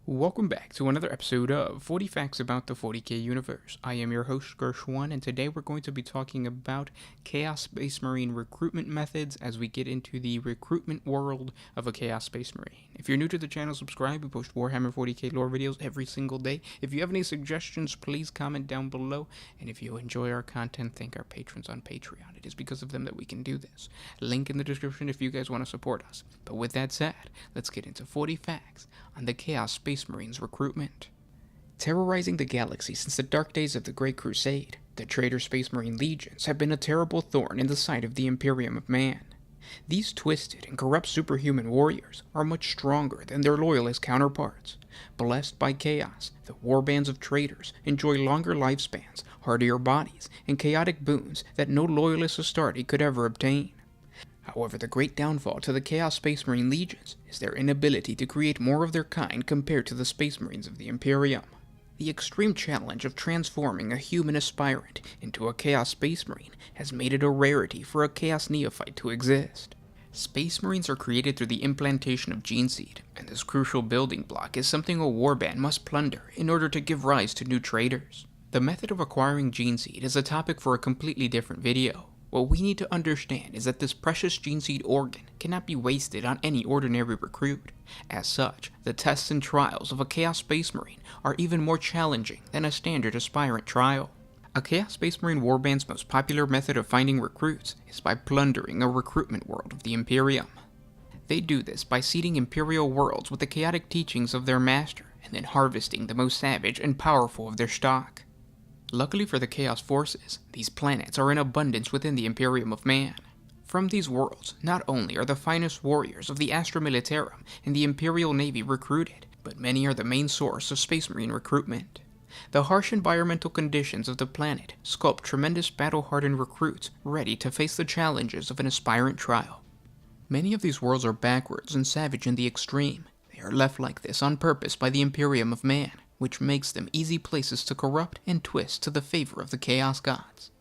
Welcome back to another episode of 40 Facts About the 40K Universe. I am your host, Gershwan, and today we're going to be talking about Chaos Space Marine recruitment methods as we get into the recruitment world of a Chaos Space Marine. If you're new to the channel, subscribe. We post Warhammer 40K lore videos every single day. If you have any suggestions, please comment down below. And if you enjoy our content, thank our patrons on Patreon. It is because of them that we can do this. Link in the description if you guys want to support us. But with that said, let's get into 40 facts on the Chaos Space Marines recruitment. Terrorizing the galaxy since the dark days of the Great Crusade, the traitor Space Marine legions have been a terrible thorn in the side of the Imperium of Man. These twisted and corrupt superhuman warriors are much stronger than their loyalist counterparts. Blessed by chaos, the warbands of traitors enjoy longer lifespans, hardier bodies, and chaotic boons that no loyalist Astarte could ever obtain. However, the great downfall to the Chaos Space Marine legions is their inability to create more of their kind compared to the Space Marines of the Imperium. The extreme challenge of transforming a human aspirant into a Chaos Space Marine has made it a rarity for a Chaos neophyte to exist. Space Marines are created through the implantation of gene seed, and this crucial building block is something a warband must plunder in order to give rise to new traitors. The method of acquiring gene seed is a topic for a completely different video. What we need to understand is that this precious gene seed organ cannot be wasted on any ordinary recruit. As such, the tests and trials of a Chaos Space Marine are even more challenging than a standard aspirant trial. A Chaos Space Marine warband's most popular method of finding recruits is by plundering a recruitment world of the Imperium. They do this by seeding Imperial worlds with the chaotic teachings of their master, and then harvesting the most savage and powerful of their stock. Luckily for the Chaos forces, these planets are in abundance within the Imperium of Man. From these worlds, not only are the finest warriors of the Astra Militarum and the Imperial Navy recruited, but many are the main source of Space Marine recruitment. The harsh environmental conditions of the planet sculpt tremendous battle-hardened recruits ready to face the challenges of an aspirant trial. Many of these worlds are backwards and savage in the extreme. They are left like this on purpose by the Imperium of Man, which makes them easy places to corrupt and twist to the favor of the Chaos Gods.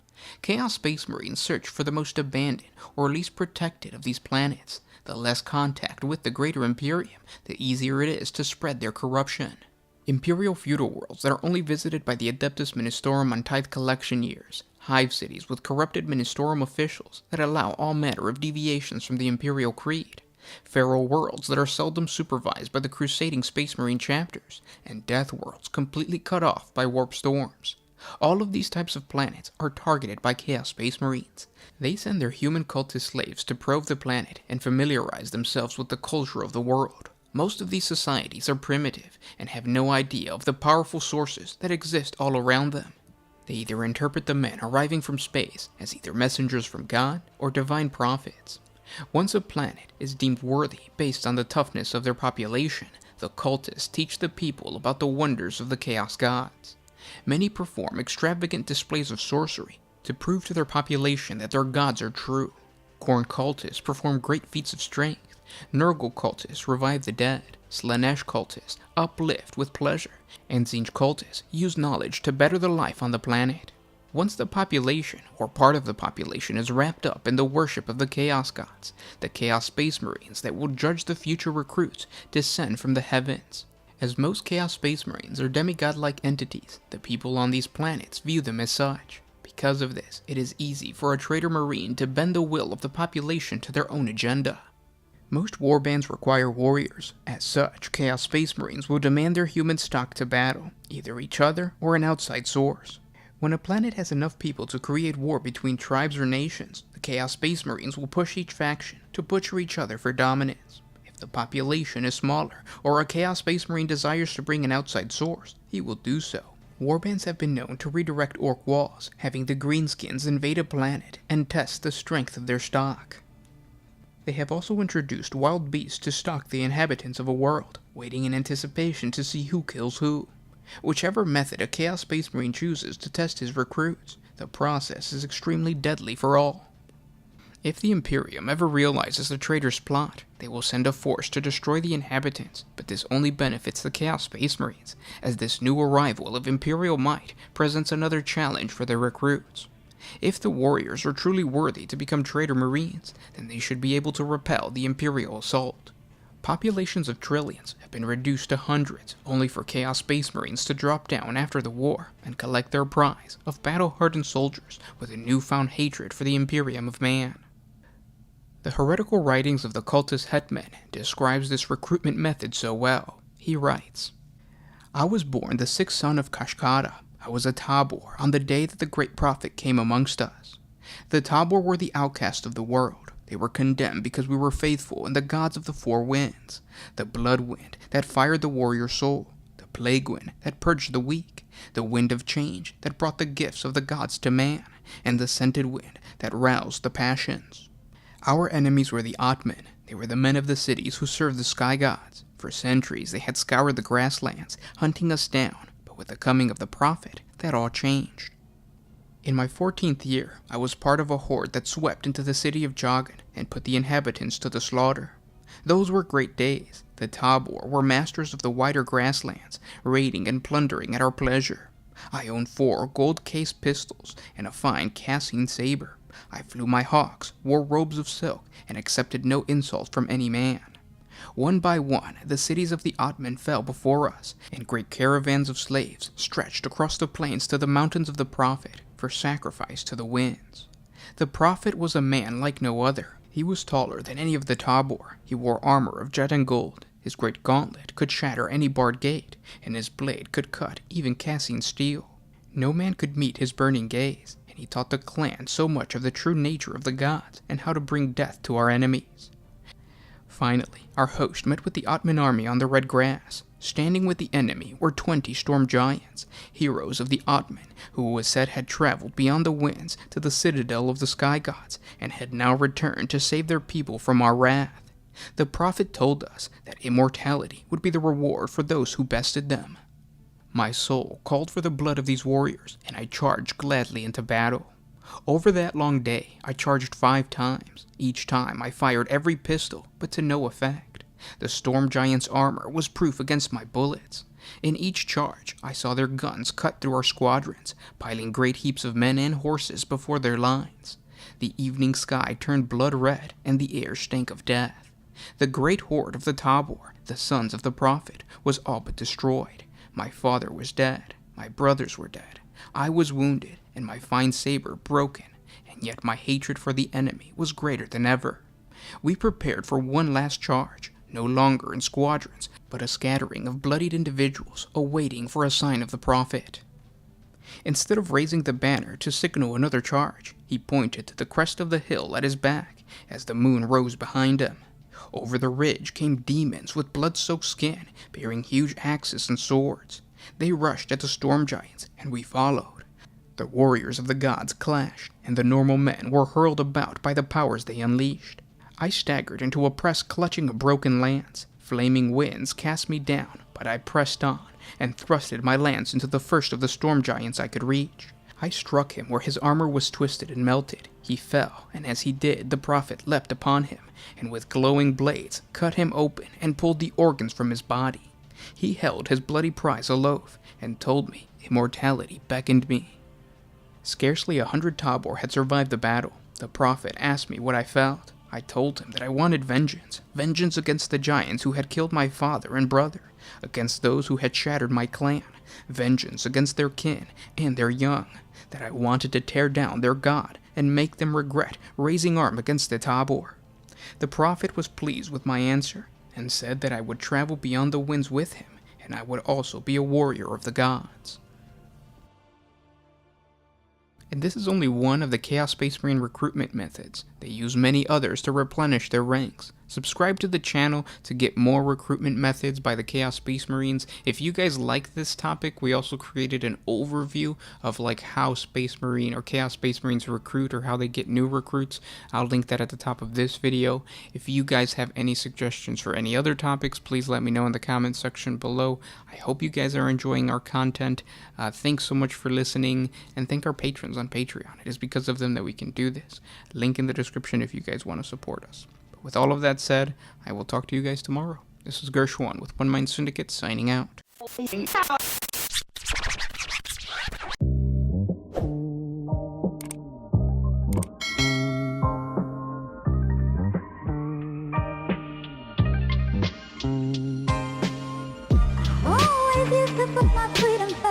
Chaos Space Marines search for the most abandoned or least protected of these planets. The less contact with the greater Imperium, the easier it is to spread their corruption. Imperial feudal worlds that are only visited by the Adeptus Ministorum on tithe collection years, hive cities with corrupted Ministorum officials that allow all manner of deviations from the Imperial Creed, feral worlds that are seldom supervised by the crusading Space Marine chapters, and death worlds completely cut off by warp storms. All of these types of planets are targeted by Chaos Space Marines. They send their human cultist slaves to probe the planet and familiarize themselves with the culture of the world. Most of these societies are primitive and have no idea of the powerful sources that exist all around them. They either interpret the men arriving from space as either messengers from God or divine prophets. Once a planet is deemed worthy based on the toughness of their population, the cultists teach the people about the wonders of the Chaos Gods. Many perform extravagant displays of sorcery to prove to their population that their gods are true. Khorne cultists perform great feats of strength. Nurgle cultists revive the dead. Slaanesh cultists uplift with pleasure. And Tzeentch cultists use knowledge to better the life on the planet. Once the population, or part of the population, is wrapped up in the worship of the Chaos Gods, the Chaos Space Marines that will judge the future recruits descend from the heavens. As most Chaos Space Marines are demigod-like entities, the people on these planets view them as such. Because of this, it is easy for a traitor Marine to bend the will of the population to their own agenda. Most warbands require warriors. As such, Chaos Space Marines will demand their human stock to battle, either each other or an outside source. When a planet has enough people to create war between tribes or nations, the Chaos Space Marines will push each faction to butcher each other for dominance. If the population is smaller, or a Chaos Space Marine desires to bring an outside source, he will do so. Warbands have been known to redirect orc walls, having the Greenskins invade a planet and test the strength of their stock. They have also introduced wild beasts to stalk the inhabitants of a world, waiting in anticipation to see who kills who. Whichever method a Chaos Space Marine chooses to test his recruits, the process is extremely deadly for all. If the Imperium ever realizes the traitor's plot, they will send a force to destroy the inhabitants, but this only benefits the Chaos Space Marines, as this new arrival of Imperial might presents another challenge for their recruits. If the warriors are truly worthy to become traitor Marines, then they should be able to repel the Imperial assault. Populations of trillions have been reduced to hundreds, only for Chaos Space Marines to drop down after the war and collect their prize of battle-hardened soldiers with a newfound hatred for the Imperium of Man. The heretical writings of the cultist Hetman describes this recruitment method so well. He writes, "I was born the sixth son of Kashkada. I was a Tabor on the day that the great prophet came amongst us. The Tabor were the outcast of the world. They were condemned because we were faithful in the gods of the four winds, the blood wind that fired the warrior soul, the plague wind that purged the weak, the wind of change that brought the gifts of the gods to man, and the scented wind that roused the passions. Our enemies were the Atman. They were the men of the cities who served the sky gods. For centuries they had scoured the grasslands, hunting us down, but with the coming of the prophet, that all changed. In my 14th year, I was part of a horde that swept into the city of Jagan and put the inhabitants to the slaughter. Those were great days. The Tabor were masters of the wider grasslands, raiding and plundering at our pleasure. I owned 4 gold-cased pistols and a fine Cassine saber. I flew my hawks, wore robes of silk, and accepted no insult from any man. One by one, the cities of the Atman fell before us, and great caravans of slaves stretched across the plains to the mountains of the prophet for sacrifice to the winds. The prophet was a man like no other. He was taller than any of the Tabor. He wore armor of jet and gold. His great gauntlet could shatter any barred gate, and his blade could cut even Cassine steel. No man could meet his burning gaze, and he taught the clan so much of the true nature of the gods and how to bring death to our enemies. Finally, our host met with the Atman army on the red grass. Standing with the enemy were 20 storm giants, heroes of the Atman, who it was said had traveled beyond the winds to the citadel of the sky gods, and had now returned to save their people from our wrath. The prophet told us that immortality would be the reward for those who bested them. My soul called for the blood of these warriors, and I charged gladly into battle. Over that long day, I charged 5 times. Each time I fired every pistol, but to no effect. The storm giants' armor was proof against my bullets. In each charge, I saw their guns cut through our squadrons, piling great heaps of men and horses before their lines. The evening sky turned blood red, and the air stank of death. The great horde of the Tabor, the sons of the prophet, was all but destroyed. My father was dead. My brothers were dead. I was wounded, and my fine saber broken, and yet my hatred for the enemy was greater than ever. We prepared for one last charge, no longer in squadrons, but a scattering of bloodied individuals awaiting for a sign of the prophet. Instead of raising the banner to signal another charge, he pointed to the crest of the hill at his back as the moon rose behind him. Over the ridge came demons with blood-soaked skin, bearing huge axes and swords. They rushed at the storm giants, and we followed. The warriors of the gods clashed, and the normal men were hurled about by the powers they unleashed. I staggered into a press clutching a broken lance. Flaming winds cast me down, but I pressed on, and thrusted my lance into the first of the storm giants I could reach. I struck him where his armor was twisted and melted. He fell, and as he did, the prophet leapt upon him, and with glowing blades cut him open and pulled the organs from his body. He held his bloody prize aloft, and told me immortality beckoned me. Scarcely 100 Tabor had survived the battle. The prophet asked me what I felt. I told him that I wanted vengeance against the giants who had killed my father and brother, against those who had shattered my clan, vengeance against their kin and their young, that I wanted to tear down their god and make them regret raising arm against the Tabor. The prophet was pleased with my answer, and said that I would travel beyond the winds with him, and I would also be a warrior of the gods. And this is only one of the Chaos Space Marine recruitment methods. They use many others to replenish their ranks. Subscribe to the channel to get more recruitment methods by the Chaos Space Marines. If you guys like this topic, we also created an overview of like how Space Marine or Chaos Space Marines recruit or how they get new recruits. I'll link that at the top of this video. If you guys have any suggestions for any other topics, please let me know in the comments section below. I hope you guys are enjoying our content. Thanks so much for listening, and thank our patrons on Patreon. It is because of them that we can do this. Link in the description if you guys want to support us. But with all of that said, I will talk to you guys tomorrow. This is Gershwan with One Mind Syndicate signing out. This was my freedom.